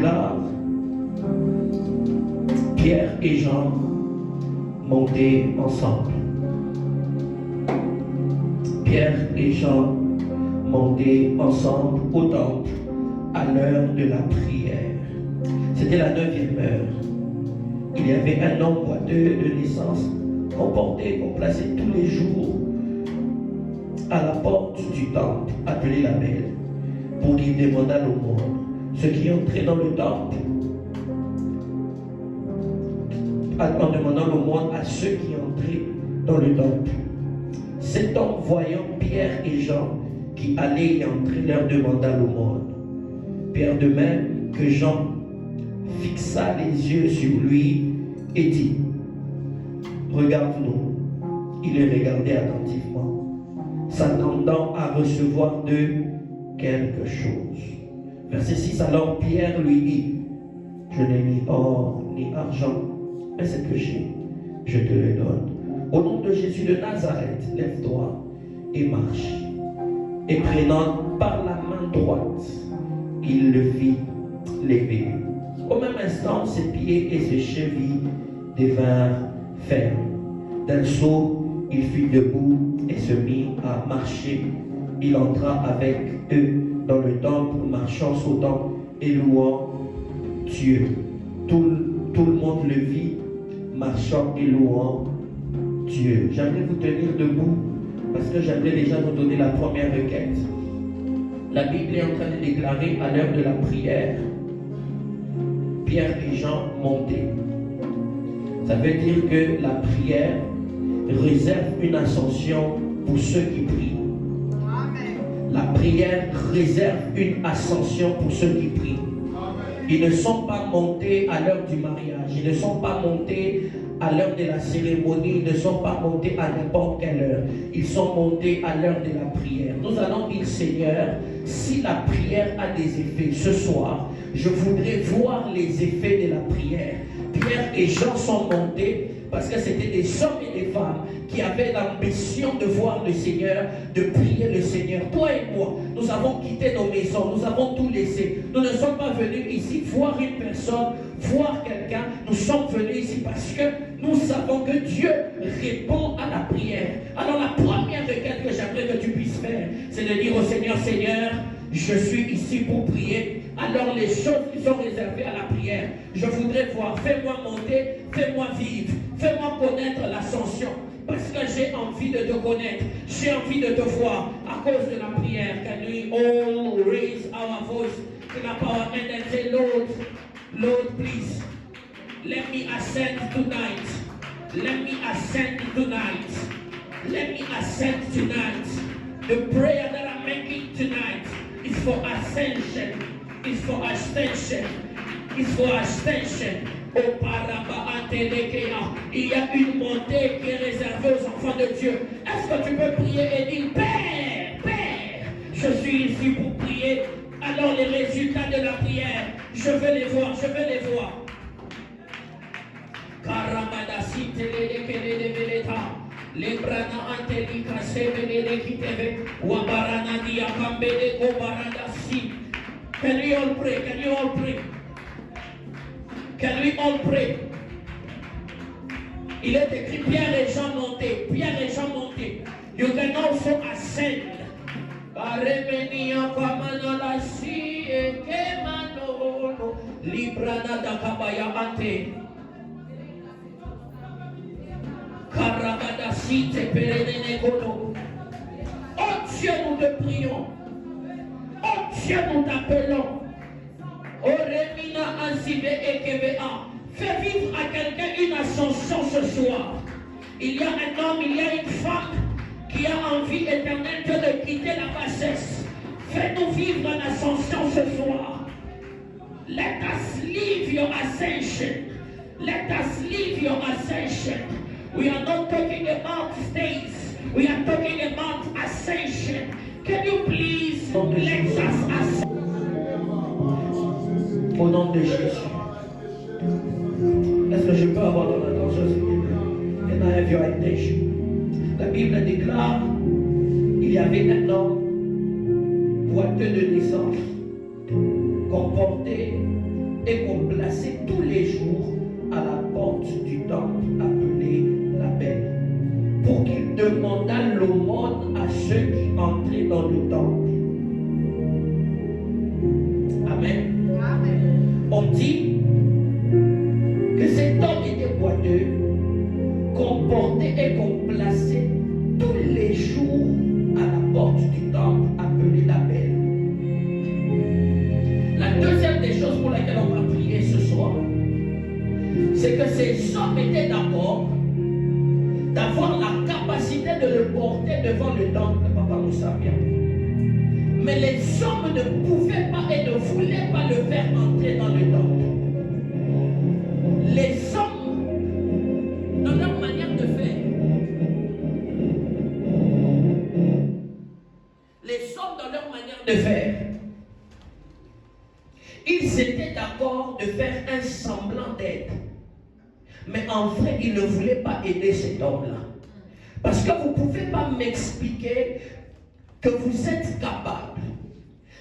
déclare, Pierre et Jean montaient ensemble. Pierre et Jean montaient ensemble au temple à l'heure de la prière. C'était la 9e heure. Il y avait un homme boiteux de naissance qu'on plaçait tous les jours à la porte du temple, appelé la Belle, pour qu'il demandât l'aumône. Ceux qui entraient dans le temple, en demandant l'aumône à ceux qui entraient dans le temple. Cet homme, voyant Pierre et Jean qui allaient y entrer, leur demanda l'aumône. Pierre, de même que Jean, fixa les yeux sur lui et dit, regarde-nous. Il les regardait attentivement, s'attendant à recevoir d'eux quelque chose. Verset 6, alors Pierre lui dit, je n'ai ni or ni argent, mais ce que j'ai, je te le donne. Au nom de Jésus de Nazareth, lève-toi et marche. Et prenant par la main droite, il le fit lever. Au même instant, ses pieds et ses chevilles devinrent fermes. D'un saut, il fut debout et se mit à marcher. Il entra avec eux dans le temple, marchant, sautant et louant Dieu. Tout le monde le vit, marchant et louant Dieu. J'aimerais vous tenir debout parce que j'aimerais déjà vous donner la première requête. La Bible est en train de déclarer à l'heure de la prière, Pierre et Jean montaient. Ça veut dire que la prière réserve une ascension pour ceux qui prient. La prière réserve une ascension pour ceux qui prient. Ils ne sont pas montés à l'heure du mariage. Ils ne sont pas montés à l'heure de la cérémonie. Ils ne sont pas montés à n'importe quelle heure. Ils sont montés à l'heure de la prière. Nous allons dire, Seigneur, si la prière a des effets ce soir, je voudrais voir les effets de la prière. Pierre et Jean sont montés parce que c'était des hommes et des femmes qui avaient l'ambition de voir le Seigneur, de prier le Seigneur. Toi et moi, nous avons quitté nos maisons, nous avons tout laissé. Nous ne sommes pas venus ici voir une personne, voir quelqu'un. Nous sommes venus ici parce que nous savons que Dieu répond à la prière. Alors la première requête que j'aimerais que tu puisses faire, c'est de dire au Seigneur, Seigneur, je suis ici pour prier. Alors les choses qui sont réservées à la prière, je voudrais voir, fais-moi monter, fais-moi vivre, fais-moi connaître l'ascension. Parce que j'ai envie de te connaître, j'ai envie de te voir à cause de la prière. Can we all raise our voice to the power and say, Lord, Lord, please, let me ascend tonight. Let me ascend tonight. Let me ascend tonight. The prayer that I'm making tonight is for ascension. It's for ascension. It's for ascension. Il y a une montée qui est réservée aux enfants de Dieu. Est-ce que tu peux prier et dire, Père, Père, je suis ici pour prier. Alors les résultats de la prière, je veux les voir, je veux les voir. Can we all pray? Can you all pray? Can we all pray? Il est écrit Pierre et Jean montaient. Pierre et Jean montaient. You can also ascend. Karemenia kamana la si ekemano librana da kabaya ante. Karabada si te perene kono. Oh Dieu, nous te prions. Oh Dieu, nous t'appelons. Fais vivre à quelqu'un une ascension ce soir. Il y a un homme, il y a une femme qui a envie éternelle de quitter la bassesse. Fais-nous vivre une ascension ce soir. Let us live your ascension. Let us live your ascension. We are not talking about states. We are talking about ascension. Can you please let us ascend? Au nom de Jésus. Est-ce que je peux avoir ton attention, Seigneur? Can I have your attention? La Bible déclare, il y avait un homme boiteux de naissance qu'on portait et qu'on plaçait tous les jours à la porte du temple appelé la Belle, pour qu'il demandât l'aumône à ceux qui entraient dans le temple. Amen. Amen. On dit que cet homme était boiteux, qu'on portait et qu'on plaçait tous les jours à la porte du temple appelé la Belle. La deuxième des choses pour laquelle on va prier ce soir, c'est que ces hommes étaient d'accord d'avoir la capacité de le porter devant le temple, Papa Moussabia. Mais les hommes ne pouvaient pas et ne voulaient pas le faire entrer dans le temple. Les hommes, dans leur manière de faire, les hommes dans leur manière de faire, ils étaient d'accord de faire un semblant d'aide. Mais en vrai, ils ne voulaient pas aider cet homme-là. Parce que vous ne pouvez pas m'expliquer que vous êtes capable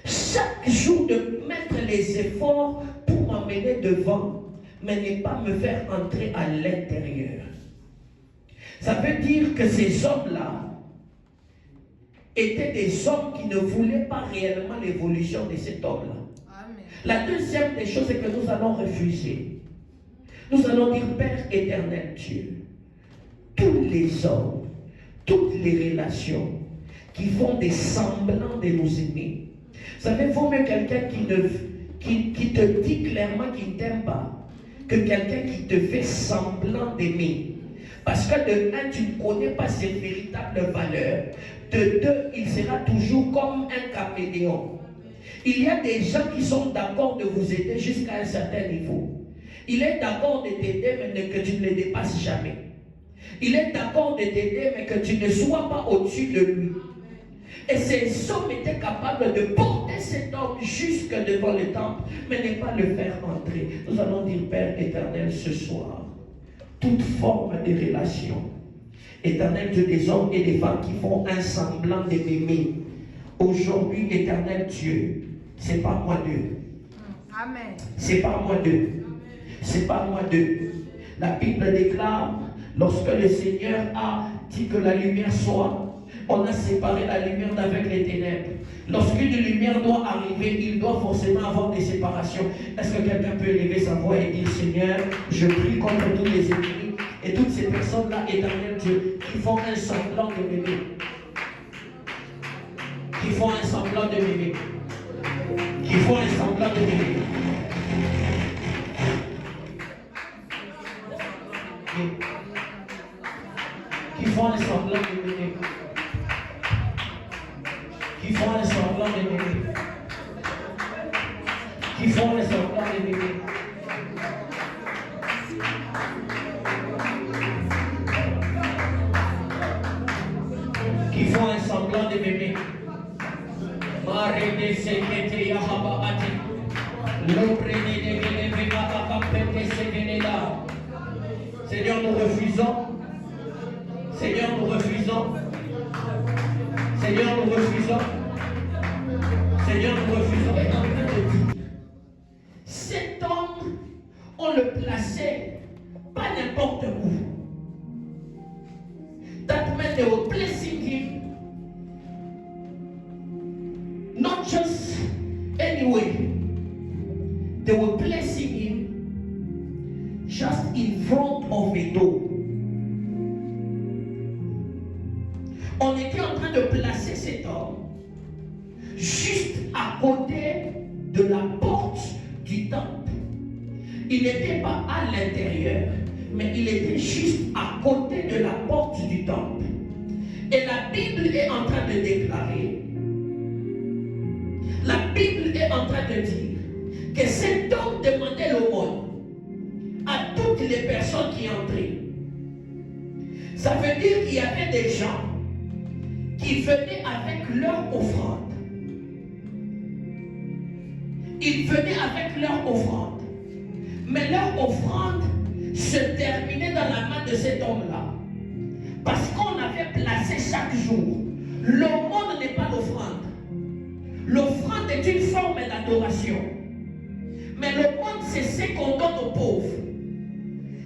chaque jour de mettre les efforts pour m'emmener devant, mais ne pas me faire entrer à l'intérieur. Ça veut dire que ces hommes-là étaient des hommes qui ne voulaient pas réellement l'évolution de cet homme-là. La deuxième des choses, c'est que nous allons refuser. Nous allons dire, Père éternel Dieu, tous les hommes, toutes les relations qui font des semblants de nous aimer. Vous savez, il vaut mieux quelqu'un qui te dit clairement qu'il ne t'aime pas que quelqu'un qui te fait semblant d'aimer. Parce que de un, tu ne connais pas ses véritables valeurs. De deux, il sera toujours comme un caméléon. Il y a des gens qui sont d'accord de vous aider jusqu'à un certain niveau. Il est d'accord de t'aider, mais que tu ne le dépasses jamais. Il est d'accord de t'aider, mais que tu ne sois pas au-dessus de lui. Et ces hommes étaient capables de porter cet homme jusque devant le temple, mais ne pas le faire entrer. Nous allons dire, Père éternel, ce soir, toute forme de relation, éternel Dieu, des hommes et des femmes qui font un semblant de m'aimer, aujourd'hui, éternel Dieu, c'est pas moi d'eux. Amen. C'est pas moi d'eux. C'est pas moi d'eux. La Bible déclare, lorsque le Seigneur a dit que la lumière soit, on a séparé la lumière d'avec les ténèbres. Lorsqu'une lumière doit arriver, il doit forcément avoir des séparations. Est-ce que quelqu'un peut élever sa voix et dire, Seigneur, je prie contre tous les ennemis et toutes ces personnes-là, éternel Dieu, qui font un semblant de m'aimer. Qui font un semblant de m'aimer. Qui font un semblant de m'aimer. Qui font un semblant de m'aimer. Qui font un semblant de m'aimer. Qui font un semblant de m'aimer. Qui font un semblant de m'aimer. Seigneur, nous refusons. Seigneur, nous refusons. Seigneur, nous refusons. Seigneur, nous refusons. Et en train de dire, cet homme, on le plaçait pas n'importe où. That meant they were placing him not just anyway. They were placing him just in front of a door. On était en train de placer cet homme juste à côté de la porte du temple. Il n'était pas à l'intérieur, mais il était juste à côté de la porte du temple. Et la Bible est en train de déclarer, la Bible est en train de dire que cet homme demandait l'aumône à toutes les personnes qui entraient. Ça veut dire qu'il y avait des gens qui venaient avec leur offrande. Ils venaient avec leur offrande. Mais leur offrande se terminait dans la main de cet homme-là. Parce qu'on avait placé chaque jour. L'aumône n'est pas l'offrande. L'offrande est une forme d'adoration. Mais le monde, c'est ce qu'on donne aux pauvres.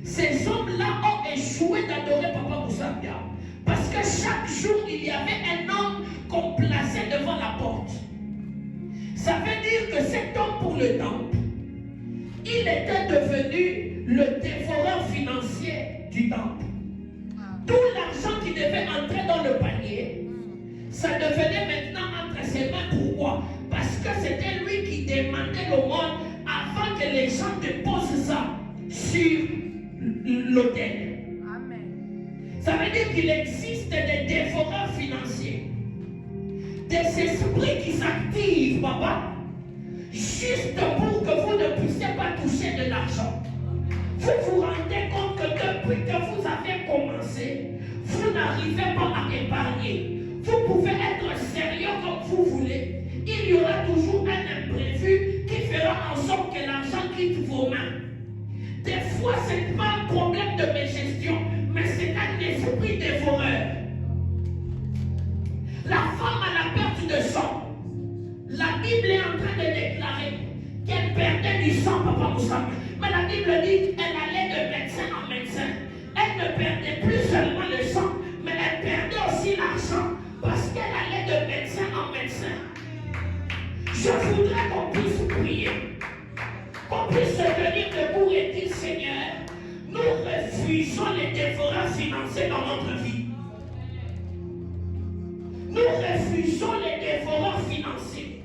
Ces hommes-là ont échoué d'adorer Papa Moussambia. Parce que chaque jour, il y avait un homme qu'on plaçait devant la porte. Ça veut dire que cet homme pour le temple, il était devenu le dévoreur financier du temple. Tout l'argent qui devait entrer dans le panier, ça devenait maintenant entre ses mains. Pourquoi? Parce que c'était lui qui demandait l'aumône avant que les gens déposent ça sur l'autel. Ça veut dire qu'il existe des dévoreurs financiers, des esprits qui s'activent, papa, juste pour que vous ne puissiez pas toucher de l'argent. Vous vous rendez compte que depuis que vous avez commencé, vous n'arrivez pas à épargner. Vous pouvez être sérieux comme vous voulez. Il y aura toujours un imprévu qui fera en sorte que l'argent quitte vos mains. Des fois, ce n'est pas un problème de gestion, mais c'est un esprit dévoreur. La femme à la perte de sang, la Bible est en train de déclarer qu'elle perdait du sang, Papa Moussa. Mais la Bible dit qu'elle allait de médecin en médecin. Elle ne perdait plus seulement le sang, mais elle perdait aussi l'argent parce qu'elle allait de médecin en médecin. Je voudrais qu'on puisse prier, qu'on puisse se tenir debout et dire, Seigneur, nous refusons les dévoreurs financiers dans notre vie. Nous refusons les dévoreurs financiers.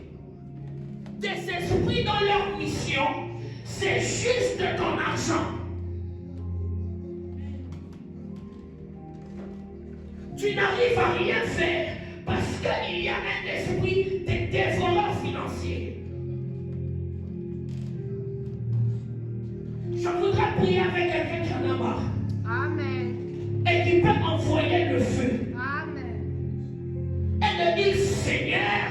Des esprits dans leur mission, c'est juste ton argent. Tu n'arrives à rien faire parce qu'il y a un esprit de dévoreur financier. Je voudrais prier avec quelqu'un qui en a marre. Amen. Et qui peut envoyer le feu. Amen. Et de dire, Seigneur,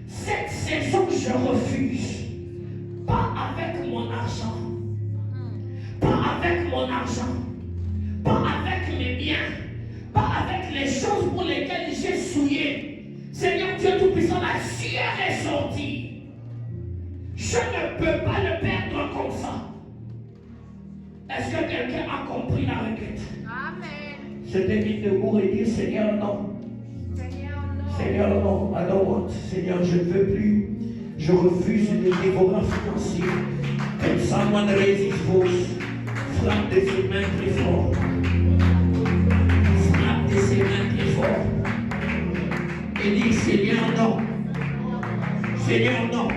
cette saison je refuse. Pas avec mon argent. Pas avec mon argent. Pas avec mes biens. Pas avec les choses pour lesquelles j'ai souillé. Seigneur Dieu Tout-Puissant, la sueur est sortie. Je ne peux pas le perdre comme ça. Est-ce que quelqu'un a compris la requête? Amen. Se tenir debout et dire, Seigneur, non. Seigneur, non. I don't want. Seigneur, je ne veux plus. Je refuse les dévoreurs financiers. Can someone raise his voice? Frappe de ses mains très fort. Frappe de ses mains très fort. Et dit, Seigneur, non. Seigneur, non.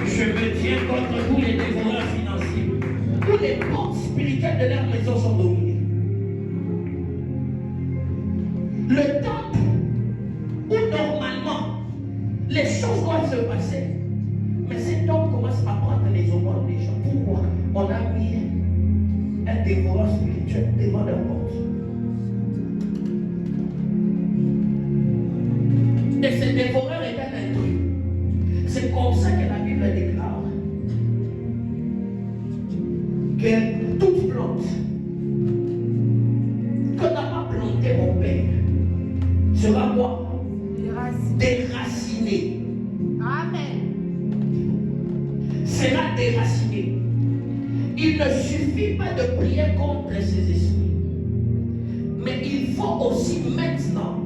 Je me tiens contre tous les dévoreurs financiers. Tous les portes spirituelles de leur maison sont dominées. Le temple où normalement les choses doivent se passer, mais cet homme commence à prendre les aumônes des gens. Pourquoi? On a mis un dévoreur spirituel devant leur porte. Et ce dévoreur est un intrus. C'est comme ça que la Bible déclare que toute plante que n'a pas planté mon Père sera quoi? Déracinée. Amen. Sera déracinée. Il ne suffit pas de prier contre ces esprits, mais il faut aussi maintenant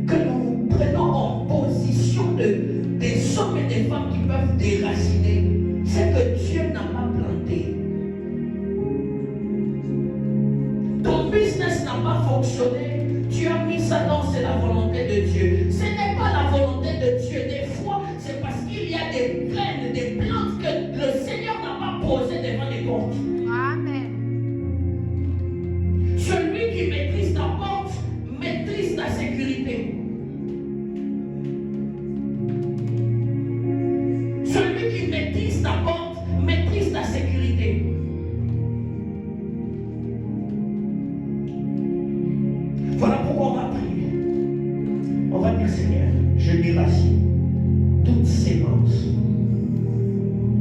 que nous prenons en position des hommes et des femmes qui peuvent déraciner ce que Dieu n'a pas planté. Ton business n'a pas fonctionné, tu as mis ça dans, c'est la volonté de Dieu. Ce n'est pas la volonté de Dieu. Des fois, c'est parce qu'il y a des graines, des plantes que le Seigneur n'a pas posées devant les portes. Amen. Celui qui maîtrise ta porte maîtrise ta sécurité. Celui qui maîtrise ta porte maîtrise ta sécurité. Voilà pourquoi on va prier. On va dire, Seigneur, je déracine toute sémence,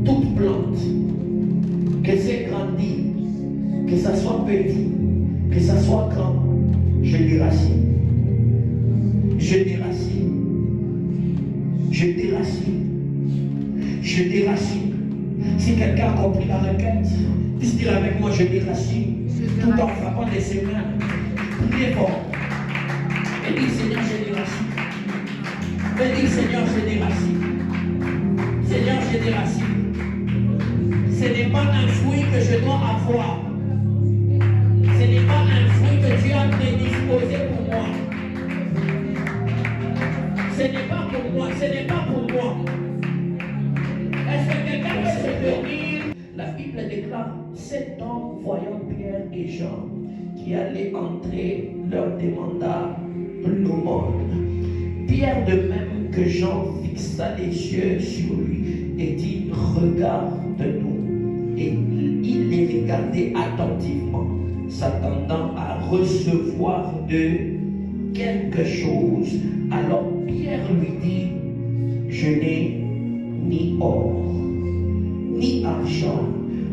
toute plante, que c'est grandi, que ça soit petit, que ça soit grand, je déracine. Je déracine. Je déracine. Je déracine. Si quelqu'un a compris la requête, puisse dire avec moi, je déracie, tout en frappant les Seigneurs. Priez fort. Et dis, Seigneur, je déracie. Et dis, Seigneur, je déracie. Seigneur, je déracie. Ce n'est pas un fruit que je dois avoir. Ce n'est pas un fruit que tu as prédisposé pour moi. Ce n'est pas pour moi, ce n'est pas pour moi. Est-ce que quelqu'un peut se tenir? La Bible déclare, 7 hommes voyant Pierre et Jean qui allaient entrer, leur demanda l'aumône. Pierre, de même que Jean, fixa les yeux sur lui et dit, regarde-nous. Et il les regardait attentivement, s'attendant à recevoir d'eux quelque chose. Alors Pierre lui dit, je n'ai ni or, ni argent,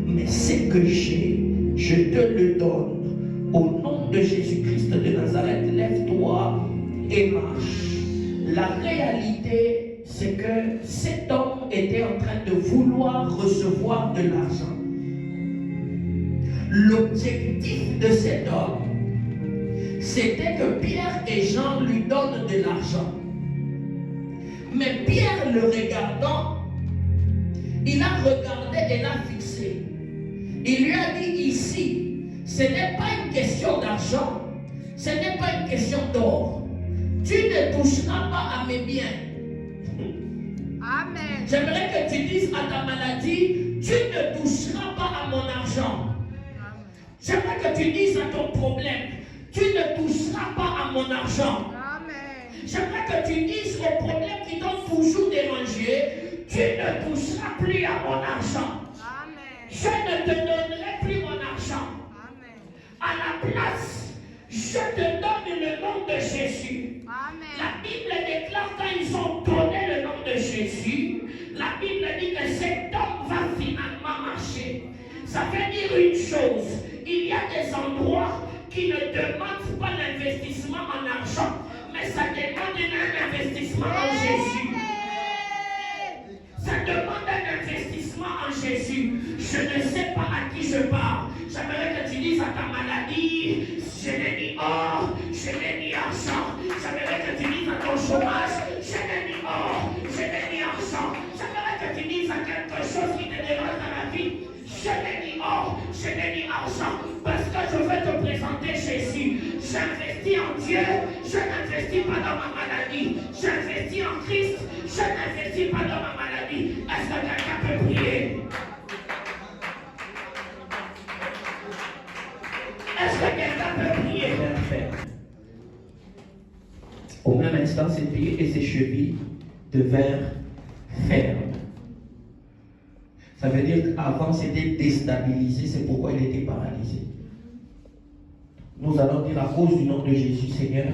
mais ce que j'ai, je te le donne. Au nom de Jésus-Christ de Nazareth, lève-toi et marche. La réalité, c'est que cet homme était en train de vouloir recevoir de l'argent. L'objectif de cet homme, c'était que Pierre et Jean lui donnent de l'argent. Mais Pierre, le regardant, il a regardé et l'a fixé. Il lui a dit ici, ce n'est pas une question d'argent, ce n'est pas une question d'or. Tu ne toucheras pas à mes biens. Amen. J'aimerais que tu dises à ta maladie, tu ne toucheras pas à mon argent. J'aimerais que tu dises à ton problème, tu ne toucheras pas à mon argent. Amen. J'aimerais que tu dises aux problèmes qui t'ont toujours dérangé, tu ne toucheras plus à mon argent. Amen. Je ne te donnerai plus mon argent. Amen. À la place, je te donne le nom de Jésus. Amen. La Bible déclare quand ils ont donné le nom de Jésus, la Bible dit que cet homme va finalement marcher. Ça veut dire une chose, il y a des endroits qui ne demandent pas l'investissement en argent, mais ça demande un investissement en Jésus. Ça demande un investissement en Jésus. Je ne sais pas à qui je parle. J'aimerais que tu dises à ta maladie, je n'ai ni or, je n'ai ni argent. J'aimerais que tu dises à ton chômage, je n'ai ni or, je n'ai ni argent. J'aimerais que tu dises à quelque chose qui te dérange dans la vie, je n'ai ni or, je n'ai ni argent. Parce que je veux te présenter Jésus. J'investis en Dieu, je n'investis pas dans ma maladie. J'investis en Christ, je n'investis pas dans ma maladie. Est-ce que quelqu'un peut prier? Est-ce que quelqu'un peut prier? Au même instant, ses pieds et ses chevilles devinrent fermes. Ça veut dire qu'avant c'était déstabilisé, c'est pourquoi il était paralysé. Nous allons dire à cause du nom de Jésus, Seigneur,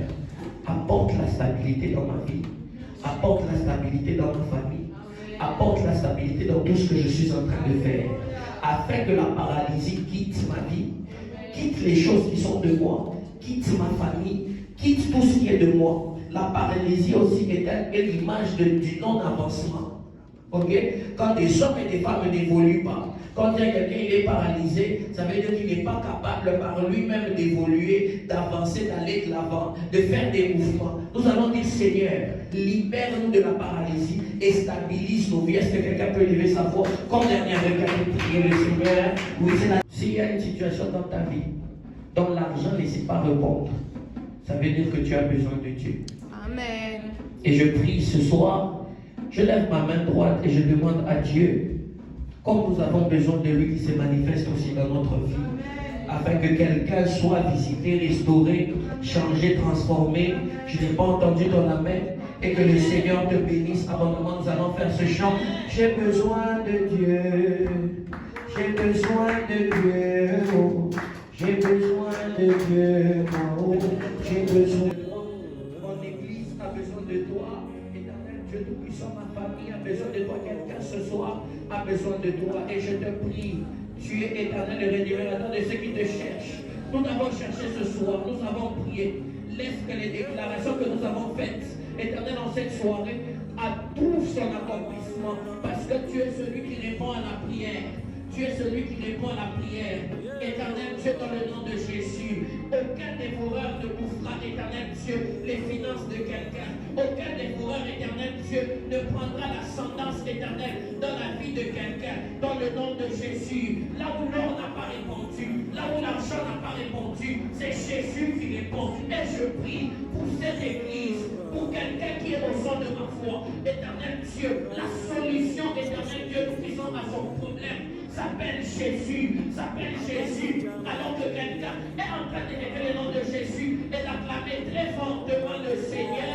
apporte la stabilité dans ma vie, apporte la stabilité dans ma famille, apporte la stabilité dans tout ce que je suis en train de faire, afin que la paralysie quitte ma vie, quitte les choses qui sont de moi, quitte ma famille, quitte tout ce qui est de moi. La paralysie aussi est l'image du non-avancement. Ok? Quand des hommes et des femmes n'évoluent pas, quand il y a quelqu'un qui est paralysé, ça veut dire qu'il n'est pas capable par lui-même d'évoluer, d'avancer, d'aller de l'avant, de faire des mouvements. Nous allons dire, Seigneur, libère-nous de la paralysie et stabilise nos vies. Est-ce que quelqu'un peut lever sa voix? Comme dernière regardez, prier le Seigneur. Oui, c'est là. S'il y a une situation dans ta vie, dont l'argent ne sait pas répondre, ça veut dire que tu as besoin de Dieu. Amen. Et je prie ce soir, je lève ma main droite et je demande à Dieu, comme nous avons besoin de lui qui se manifeste aussi dans notre vie, afin que quelqu'un soit visité, restauré, changé, transformé. Je n'ai pas entendu ton amen. Et que le Seigneur te bénisse abondamment. Nous allons faire ce chant. J'ai besoin de Dieu. J'ai besoin de Dieu. Oh. J'ai besoin de Dieu. Oh. J'ai besoin de toi. Mon église a besoin de toi. Dieu Tout-Puissant, ma famille a besoin de toi. Quelqu'un ce soir a besoin de toi. Et je te prie, tu es éternel et rédhibiteur de ceux qui te cherchent. Nous avons cherché ce soir, nous avons prié. Laisse que les déclarations que nous avons faites, éternel, en cette soirée, à tout pour son accomplissement. Parce que tu es celui qui répond à la prière. Tu es celui qui répond à la prière. Éternel Dieu, dans le nom de Jésus, aucun dévoreur ne bouffera, éternel Dieu, les finances de quelqu'un. Aucun dévoreur, éternel Dieu, ne prendra l'ascendance éternelle dans la vie de quelqu'un. Dans le nom de Jésus, là où l'or n'a pas répondu, là où l'argent n'a pas répondu, c'est Jésus qui répond. Et je prie pour cette église, pour quelqu'un qui est au fond de ma foi. Éternel Dieu, la solution, éternel Dieu, nous disons à son problème, s'appelle Jésus, s'appelle Jésus. Alors que quelqu'un est en train d'élever le nom de Jésus et d'acclamer très fort devant le Seigneur.